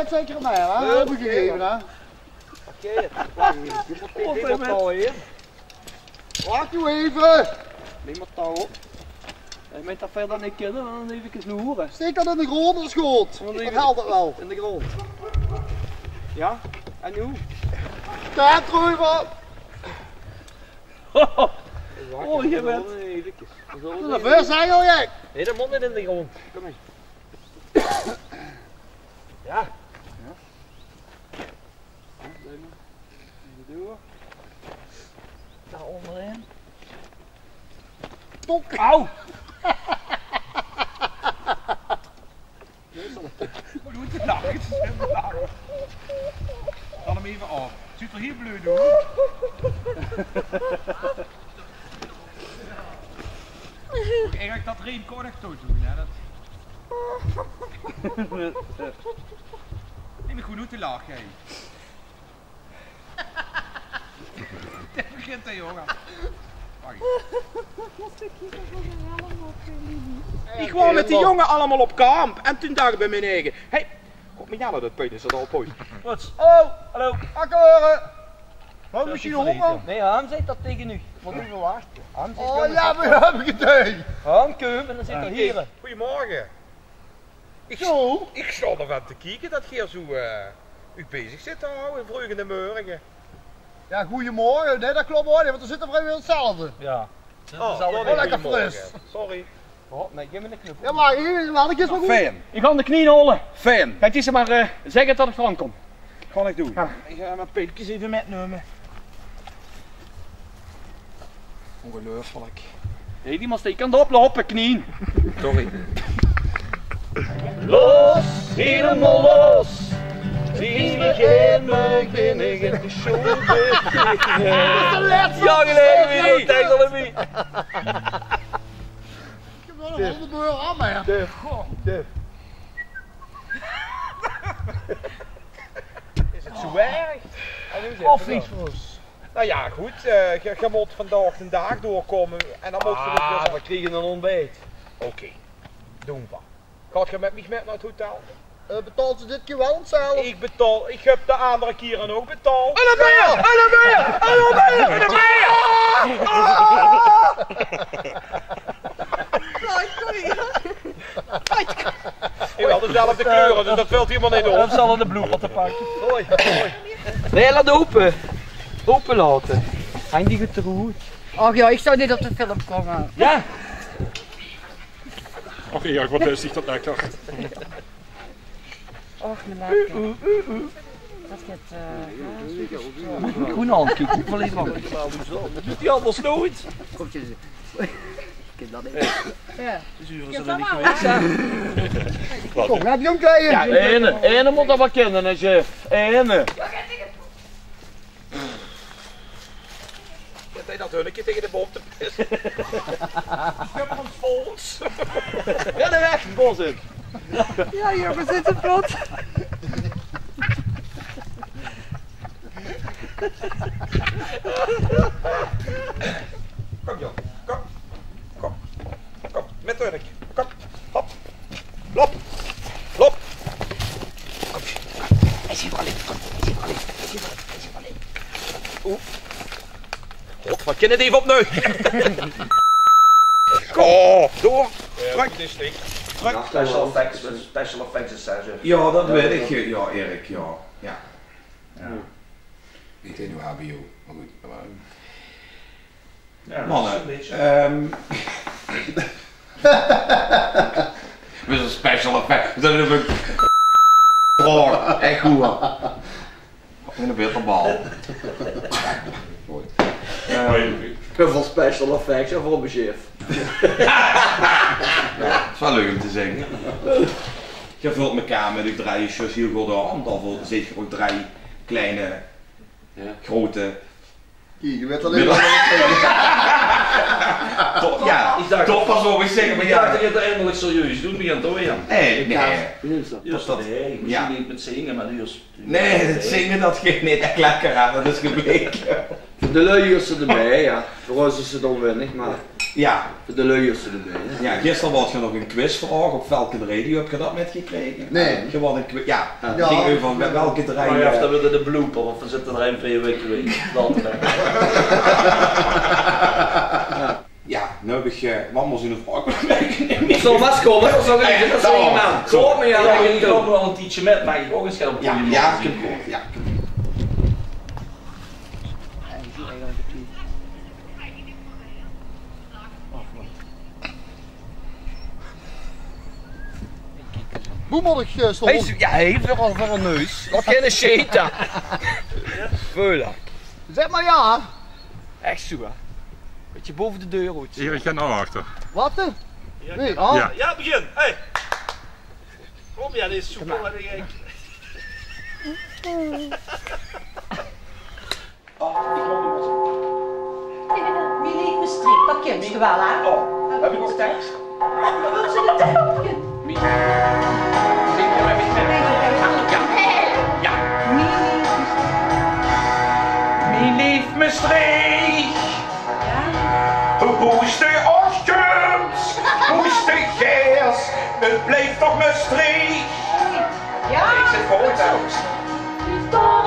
het zeker aan mij, hè? Dat heb ik gegeven, hè? Oké, wacht even. Je moet niet touw hier. Wacht u even! Neem maar touw op. Je moet dat verder niet kunnen, dan even snoeren. Steek dat in de grond, dat is goed. Dat helpt het wel. In de grond. Ja? En nu? Kijk, Ruiver! Oh, je bent. Dat is zijn al jij. Nee, dat moet niet in de grond. Kom eens. Ja. Door. Daar onderin. Top. Auw! Wat doet je nou? Haal hem even af. Het ziet er hier bleu door. Moet eigenlijk dat reemkoord echt toe doen, hè? Dat... Neem me goed uit te lachen, hé. Het begint hè, jongen. Wacht. Ik kwam met die jongen allemaal op kamp en toen dacht ik bij mijn eigen, hé, god me ja, dat punt is dat al poot. Wat? Oh, Hallo. akkoren! Wat misschien honger? Nee, Ham zegt dat tegen u. Wat doen we wachten? Ham zegt Oh ja, maar dat heb ik het idee. Ham, kom en dan zit er hier. Goedemorgen. Zo? Ik sta ervan te kijken dat je zo u bezig zit te houden, vroeg in de morgen. Ja, goedemorgen. Nee, dat klopt hoor, want we zitten vrijwel hetzelfde. Ja. Oh, lekker fris. Sorry. Oh, nee, geef me een knuffel. Ja, maar hier, laat ik eens maar goed. Fijn. Ik ga de knie holen. Fijn. Kijk, het is maar zeggen dat ik eraan kom. Ga ik doen. Ja. Ik ga mijn pilletjes even metnemen. Ongelooflijk. Hé, die moet steken oplopen, knie. Sorry. Los, helemaal los. Zie je me binnen in de shoulder. Ja, geleden weer niet, tegen de wie. Ik heb wel een hondenboer aan mij. Is het zo erg? Of niet? Nou ja, goed. Je moet vandaag de dag doorkomen en dan moet je dus weer... we kregen een ontbijt. Oké, doen we. Gaat je met mij met naar het hotel? Betaalt ze dit keer wel hetzelfde? Ik betaal, ik heb de andere keren ook betaald. En dan ben je! En dan ben je! En dan ben je! En dan ben je! Je wel dezelfde kleuren, dus dat valt helemaal niet op. We zullen de bloemen te pakken. Hoi, hoi. Nee, laat open. Open laten. Hang die goed te goed. Och ja, ik zou niet op de film komen. Ja. Och Erik, wat is zich dat lekker. Och, mijn lekker. Dat gaat, Groene handje, ik wel even lang. Dat doet hij anders nooit. komt je. Ik dat niet. Ja. Zuren zullen niet geweest zijn. Kom, laat die omkleden. Ja, ene moet dat wel kennen als je. Ene. Je dat hunnetje tegen de boom te pissen. Ik heb ons volks. Ja, de weg, bos in. Ja, hier, we zitten vlot. Kom joh, kom. Kom. Kom, met het hunnetje. Kom, hop. Lop. Lop. Kom. Hij zit wel in. Kom, hij zit wel in. Hij zit wel in. Oeh. God, wat kan het even opnieuw? Oh, door. Druk. Dit is dicht. Druk. Special effects is zo. Ja, dat weet ik. Ja, Erik, ja. Ja. Niet in uw HBO, maar goed. Ja, Mannen, we zijn special effects. We zijn een echt goed. In een bitterbal. Hoeveel special effects en voor mijn chef. Ja, het is wel leuk om te zeggen. Je vult elkaar met de drie shows heel goed aan, dan zit je ook drie kleine, grote. Je weet alleen Ja, toch pas over zeggen, maar Ik dacht dat ja. je het eindelijk serieus doen, begint toch weer. Nee, Juist dat. Nee, ik Ja. niet met zingen, maar juist. Nee, het zingen dat geeft niet echt lekker aan, dat is gebleken. De lui is erbij, ja. Voor ons is het onwennig, maar Ja. Voor de luierste erbij, hè? Ja, gisteren was er nog een quizvraag op welke radio, heb je dat metgekregen? Nee. Gewoon een quiz, ja. Ja. Het ging over welke draai. Maar ja, dan wilde de blooper, of we zitten er een 2 weken in. Ja, nu heb ik, wat moest in een vraag bekijken? Ik zal vastkomen, of zal ik dat zo iemand? Zo me ja, Ja, ik loop wel een tientje met, maar ik ook een scherp. Ja, ja, ik heb het gehoord, ja. Boemeldig stond. Ja, hij heeft er al voor een neus. Wat geen shit. Veulen. Zeg maar ja. Echt zo, hè? Beetje boven de deur uit. Hier, ik ga naar achter. Wat? Nee, ah. Ja. Ja, begin. Hey. Kom ja, deze soepel wat ik. Wie liet me strik? Dat kent je wel, hè? Oh, heb je nog tijd? Wat wil ze de tijd? Wie lief me streek? Hoe is de ochtend? Hoe is de geers? Het bleef toch me streek? Ja? Ik zit voor het huis.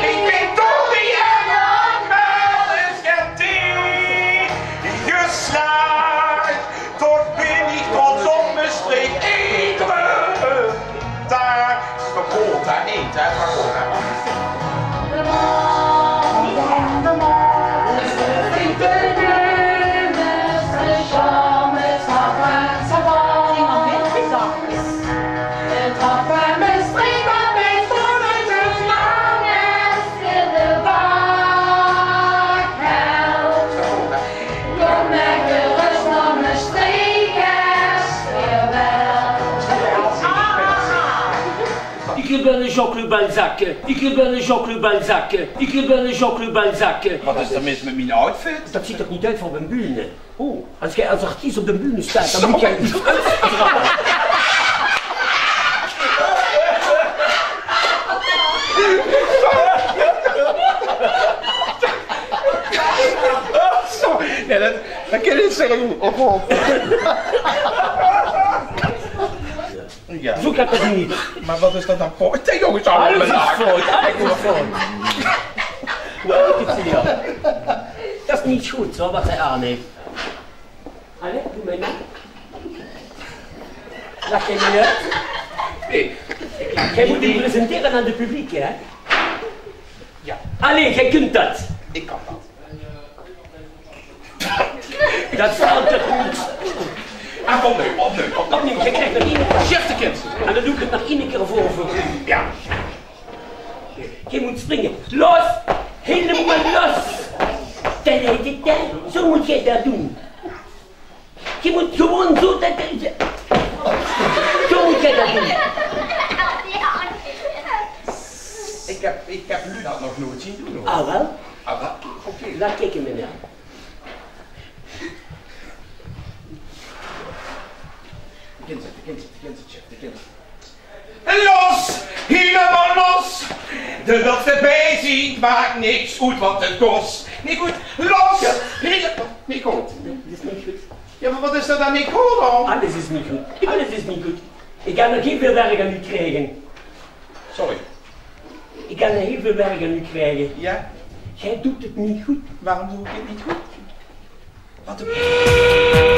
Ik ben Tony en allemaal is getiend. Geslaagd, toch ben ik trots op me streek. Iedere dag. Het is verkoeld, hè? Niet, hè? Verkoeld, hè? Ik ben een Jean-Claude Balzac. Ik ben een Jean-Claude Balzac. Ik ben een Jean-Claude Balzac. Wat is er mis met mijn outfit? Dat ziet er niet uit voor een bühne. Oh, als jij als artiest op de bühne staat, dan moet jij iets uitstralen. Nee, dat kan je niet zeggen. Ja. Zo gaat het niet. Maar wat is dat dan voor? Tegen jongens Alles is fout, alles is fout. Nou, ik het hier. Dat is niet goed, zo, wat hij aan heeft. Allee, doe mij na. Lach je niet uit? Nee. Jij moet die presenteren aan het publiek, hè? Ja. Allee, jij kunt dat. Ik kan dat. Dat valt toch niet. Ah, opnieuw. Opnieuw, je krijgt nog één keer. Chef de kind. En dan doe ik het nog één keer voor. Ja. Je moet springen. Los! Helemaal los! Zo moet jij dat doen. Je moet gewoon zo dat... Zo moet jij dat doen. Ik heb nu dat nog nooit zien doen, hoor. Ah, wel? Ah, wel? Oké. Laat kijken, meneer. De kind zit, chef, de kind. Los! Helemaal los! De dat erbij ziet maakt niks uit wat het kost. Niet goed, los! Ja. Niet goed. Dat is niet goed. Ja, maar wat is er dan niet goed dan? Alles is niet goed. Alles is niet goed. Ik ga nog heel veel werk aan u krijgen. Sorry. Ik ga nog heel veel werk aan u krijgen. Ja? Jij doet het niet goed. Waarom doe ik het niet goed? Wat doe ik?